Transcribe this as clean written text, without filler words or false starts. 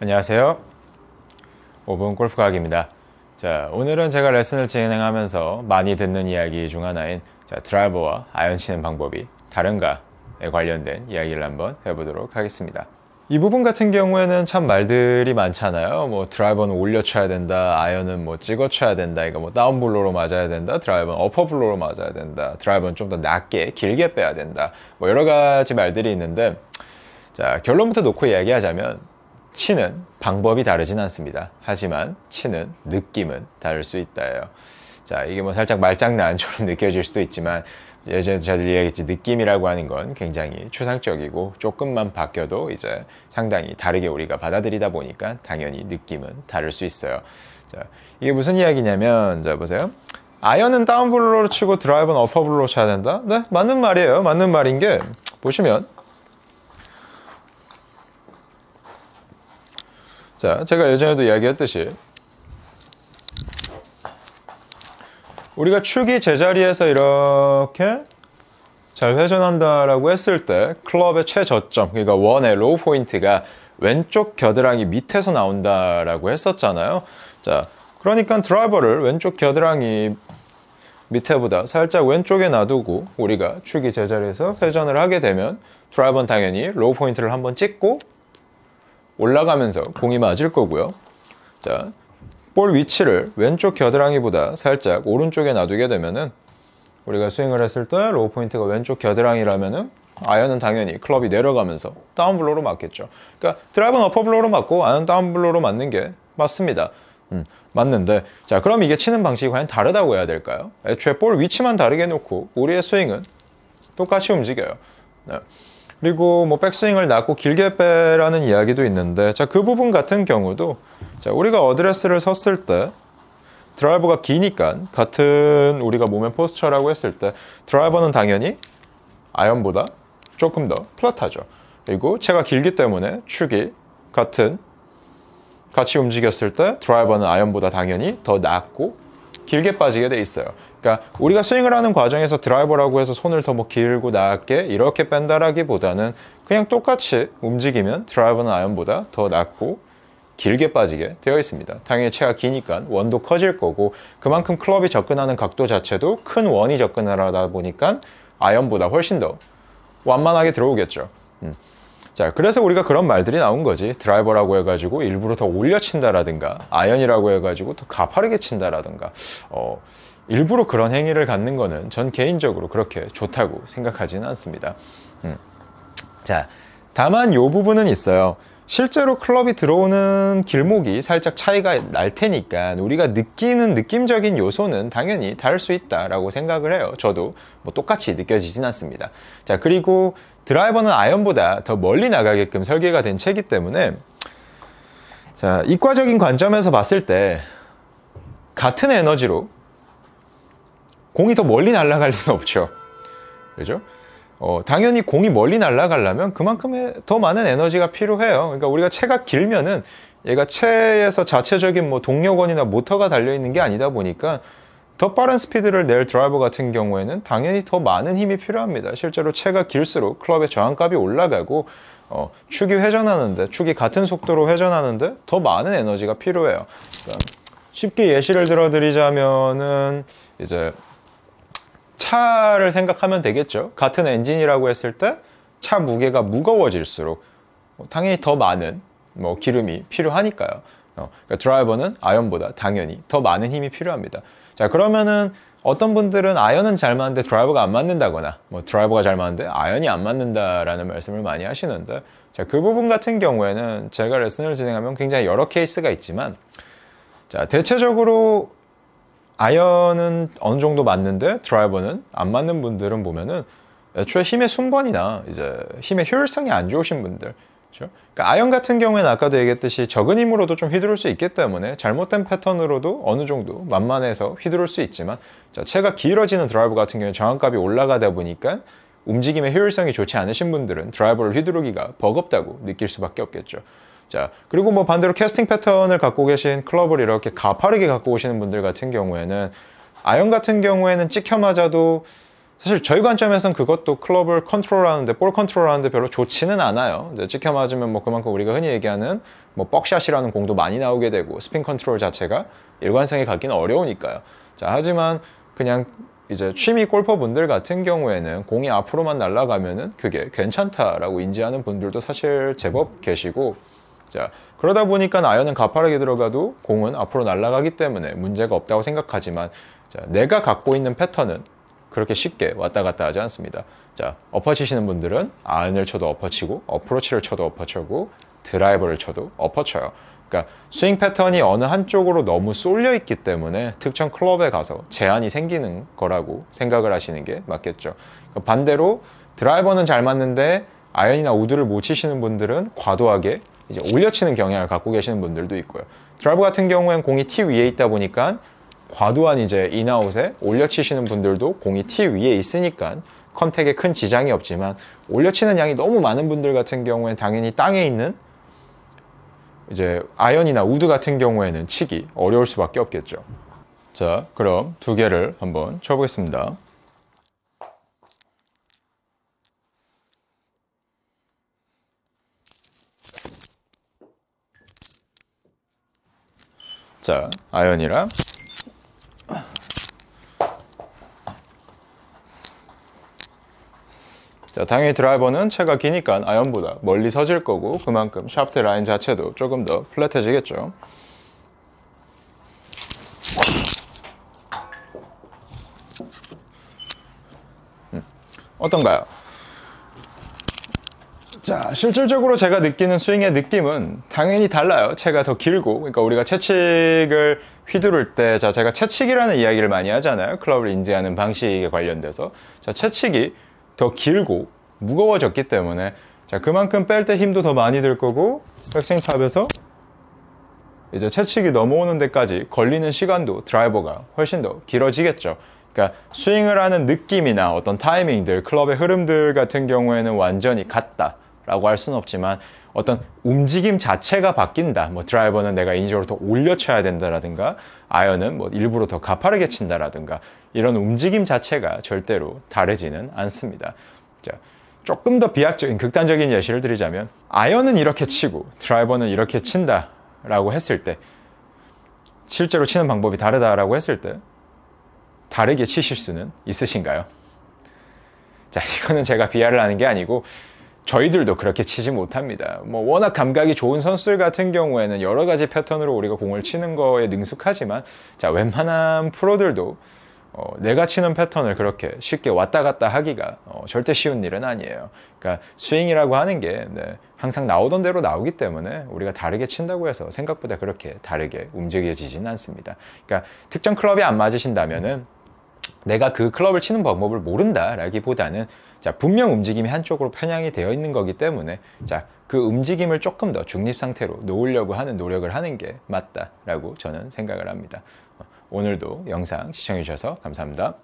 안녕하세요. 5분 골프 과학입니다. 자, 오늘은 제가 레슨을 진행하면서 많이 듣는 이야기 중 하나인 드라이버와 아이언 치는 방법이 다른가에 관련된 이야기를 한번 해보도록 하겠습니다. 이 부분 같은 경우에는 참 말들이 많잖아요. 뭐 드라이버는 올려 쳐야 된다, 아이언은 뭐 찍어 쳐야 된다, 이거 뭐 다운블로로 맞아야 된다, 드라이버는 어퍼블로로 맞아야 된다, 드라이버는 좀 더 낮게 길게 빼야 된다, 뭐 여러 가지 말들이 있는데, 자, 결론부터 놓고 이야기하자면 치는 방법이 다르진 않습니다. 하지만 치는 느낌은 다를 수 있다예요. 자, 이게 뭐 살짝 말장난처럼 느껴질 수도 있지만, 예전에 저들 이야기했지, 느낌이라고 하는 건 굉장히 추상적이고 조금만 바뀌어도 이제 상당히 다르게 우리가 받아들이다 보니까 당연히 느낌은 다를 수 있어요. 자, 이게 무슨 이야기냐면, 자, 보세요. 아이언은 다운블로로 치고 드라이버는 어퍼블로로 쳐야 된다? 네, 맞는 말이에요. 맞는 말인 게, 보시면, 자, 제가 예전에도 이야기했듯이 우리가 축이 제자리에서 이렇게 잘 회전한다라고 했을 때 클럽의 최저점, 그러니까 원의 로우 포인트가 왼쪽 겨드랑이 밑에서 나온다라고 했었잖아요. 자, 그러니까 드라이버를 왼쪽 겨드랑이 밑에보다 살짝 왼쪽에 놔두고 우리가 축이 제자리에서 회전을 하게 되면 드라이버는 당연히 로우 포인트를 한번 찍고 올라가면서 공이 맞을 거고요. 자, 볼 위치를 왼쪽 겨드랑이보다 살짝 오른쪽에 놔두게 되면은 우리가 스윙을 했을 때 로우 포인트가 왼쪽 겨드랑이라면은 아이언은 당연히 클럽이 내려가면서 다운블로로 맞겠죠. 그러니까 드라이버는 어퍼블로로 맞고 아이언은 다운블로로 맞는 게 맞습니다. 맞는데, 자, 그럼 이게 치는 방식이 과연 다르다고 해야 될까요? 애초에 볼 위치만 다르게 놓고 우리의 스윙은 똑같이 움직여요. 네. 그리고 뭐 백스윙을 낮고 길게 빼라는 이야기도 있는데, 자, 그 부분 같은 경우도, 자, 우리가 어드레스를 섰을 때 드라이버가 기니까 같은 우리가 몸의 포스처라고 했을 때 드라이버는 당연히 아이언보다 조금 더 플랫하죠. 그리고 채가 길기 때문에 축이 같이 움직였을 때 드라이버는 아이언보다 당연히 더 낮고 길게 빠지게 돼 있어요. 그러니까 우리가 스윙을 하는 과정에서 드라이버라고 해서 손을 더 뭐 길고 낮게 이렇게 뺀다라기보다는 그냥 똑같이 움직이면 드라이버는 아이언보다 더 낮고 길게 빠지게 되어 있습니다. 당연히 채가 기니까 원도 커질 거고, 그만큼 클럽이 접근하는 각도 자체도 큰 원이 접근을 하다 보니까 아이언보다 훨씬 더 완만하게 들어오겠죠. 자, 그래서 우리가 그런 말들이 나온 거지. 드라이버라고 해가지고 일부러 더 올려 친다라든가, 아이언이라고 해가지고 더 가파르게 친다라든가, 일부러 그런 행위를 갖는 거는 전 개인적으로 그렇게 좋다고 생각하지는 않습니다. 자, 다만 요 부분은 있어요. 실제로 클럽이 들어오는 길목이 살짝 차이가 날 테니까 우리가 느끼는 느낌적인 요소는 당연히 다를 수 있다라고 생각을 해요. 저도 뭐 똑같이 느껴지진 않습니다. 자, 그리고 드라이버는 아이언보다 더 멀리 나가게끔 설계가 된 채이기 때문에, 자, 이과적인 관점에서 봤을 때 같은 에너지로 공이 더 멀리 날아갈 리는 없죠. 그죠? 당연히 공이 멀리 날아가려면 그만큼의 더 많은 에너지가 필요해요. 그러니까 우리가 채가 길면은 얘가 채에서 자체적인 뭐 동력원이나 모터가 달려있는 게 아니다 보니까 더 빠른 스피드를 낼 드라이버 같은 경우에는 당연히 더 많은 힘이 필요합니다. 실제로 채가 길수록 클럽의 저항값이 올라가고, 축이 회전하는데, 축이 같은 속도로 회전하는데 더 많은 에너지가 필요해요. 그러니까 쉽게 예시를 들어드리자면은 이제 차를 생각하면 되겠죠. 같은 엔진이라고 했을 때 차 무게가 무거워질수록 당연히 더 많은 뭐 기름이 필요하니까요. 그러니까 드라이버는 아이언보다 당연히 더 많은 힘이 필요합니다. 자, 그러면은 어떤 분들은 아이언은 잘 맞는데 드라이버가 안 맞는다거나, 뭐 드라이버가 잘 맞는데 아이언이 안 맞는다라는 말씀을 많이 하시는데, 자, 그 부분 같은 경우에는 제가 레슨을 진행하면 굉장히 여러 케이스가 있지만, 자, 대체적으로 아이언은 어느 정도 맞는데 드라이버는 안 맞는 분들은 보면은 애초에 힘의 순번이나 이제 힘의 효율성이 안 좋으신 분들, 그렇죠? 그러니까 아이언 같은 경우에는 아까도 얘기했듯이 적은 힘으로도 좀 휘두를 수 있기 때문에 잘못된 패턴으로도 어느 정도 만만해서 휘두를 수 있지만, 자, 채가 길어지는 드라이버 같은 경우에 저항값이 올라가다 보니까 움직임의 효율성이 좋지 않으신 분들은 드라이버를 휘두르기가 버겁다고 느낄 수밖에 없겠죠. 자, 그리고 뭐 반대로 캐스팅 패턴을 갖고 계신 클럽을 이렇게 가파르게 갖고 오시는 분들 같은 경우에는 아이언 같은 경우에는 찍혀 맞아도 사실 저희 관점에서는 그것도 클럽을 컨트롤하는데, 볼 컨트롤하는데 별로 좋지는 않아요. 이제 찍혀 맞으면 뭐 그만큼 우리가 흔히 얘기하는 뭐 뻑샷이라는 공도 많이 나오게 되고, 스핀 컨트롤 자체가 일관성이 갖기는 어려우니까요. 자, 하지만 그냥 이제 취미 골퍼 분들 같은 경우에는 공이 앞으로만 날아가면은 그게 괜찮다라고 인지하는 분들도 사실 제법 계시고, 자, 그러다 보니까 아이언은 가파르게 들어가도 공은 앞으로 날아가기 때문에 문제가 없다고 생각하지만, 자, 내가 갖고 있는 패턴은 그렇게 쉽게 왔다 갔다 하지 않습니다. 자, 어퍼 치시는 분들은 아이언을 쳐도 어퍼 치고, 어프로치를 쳐도 어퍼 쳐고, 드라이버를 쳐도 어퍼 쳐요. 그러니까 스윙 패턴이 어느 한쪽으로 너무 쏠려 있기 때문에 특정 클럽에 가서 제한이 생기는 거라고 생각을 하시는 게 맞겠죠. 그러니까 반대로 드라이버는 잘 맞는데 아이언이나 우드를 못 치시는 분들은 과도하게 이제 올려치는 경향을 갖고 계시는 분들도 있고요. 드라이버 같은 경우엔 공이 티 위에 있다 보니까 과도한 이제 인아웃에 올려치시는 분들도 공이 티 위에 있으니까 컨택에 큰 지장이 없지만, 올려치는 양이 너무 많은 분들 같은 경우엔 당연히 땅에 있는 이제 아이언이나 우드 같은 경우에는 치기 어려울 수밖에 없겠죠. 자, 그럼 두 개를 한번 쳐보겠습니다. 자, 아이언이랑 자, 당연히 드라이버는 채가 기니까 아이언보다 멀리 서질 거고, 그만큼 샤프트 라인 자체도 조금 더 플랫해지겠죠. 어떤가요? 자, 실질적으로 제가 느끼는 스윙의 느낌은 당연히 달라요. 채가 더 길고, 그러니까 우리가 채찍을 휘두를 때, 자, 제가 채찍이라는 이야기를 많이 하잖아요. 클럽을 인지하는 방식에 관련돼서. 자, 채찍이 더 길고 무거워졌기 때문에, 자, 그만큼 뺄 때 힘도 더 많이 들 거고, 백스윙 탑에서 이제 채찍이 넘어오는 데까지 걸리는 시간도 드라이버가 훨씬 더 길어지겠죠. 그러니까 스윙을 하는 느낌이나 어떤 타이밍들, 클럽의 흐름들 같은 경우에는 완전히 같다라고 할 수는 없지만, 어떤 움직임 자체가 바뀐다. 뭐 드라이버는 내가 인위적으로 더 올려쳐야 된다라든가, 아이언은 뭐 일부러 더 가파르게 친다라든가, 이런 움직임 자체가 절대로 다르지는 않습니다. 자, 조금 더 비약적인 극단적인 예시를 드리자면, 아이언은 이렇게 치고 드라이버는 이렇게 친다라고 했을 때, 실제로 치는 방법이 다르다라고 했을 때 다르게 치실 수는 있으신가요? 자, 이거는 제가 비하를 하는 게 아니고 저희들도 그렇게 치지 못합니다. 뭐 워낙 감각이 좋은 선수들 같은 경우에는 여러 가지 패턴으로 우리가 공을 치는 거에 능숙하지만, 자, 웬만한 프로들도 내가 치는 패턴을 그렇게 쉽게 왔다 갔다 하기가 절대 쉬운 일은 아니에요. 그러니까 스윙이라고 하는 게 항상 나오던 대로 나오기 때문에 우리가 다르게 친다고 해서 생각보다 그렇게 다르게 움직여지지는 않습니다. 그러니까 특정 클럽이 안 맞으신다면은 내가 그 클럽을 치는 방법을 모른다라기보다는, 자, 분명 움직임이 한쪽으로 편향이 되어 있는 거기 때문에, 자, 그 움직임을 조금 더 중립 상태로 놓으려고 하는 노력을 하는 게 맞다라고 저는 생각을 합니다. 오늘도 영상 시청해 주셔서 감사합니다.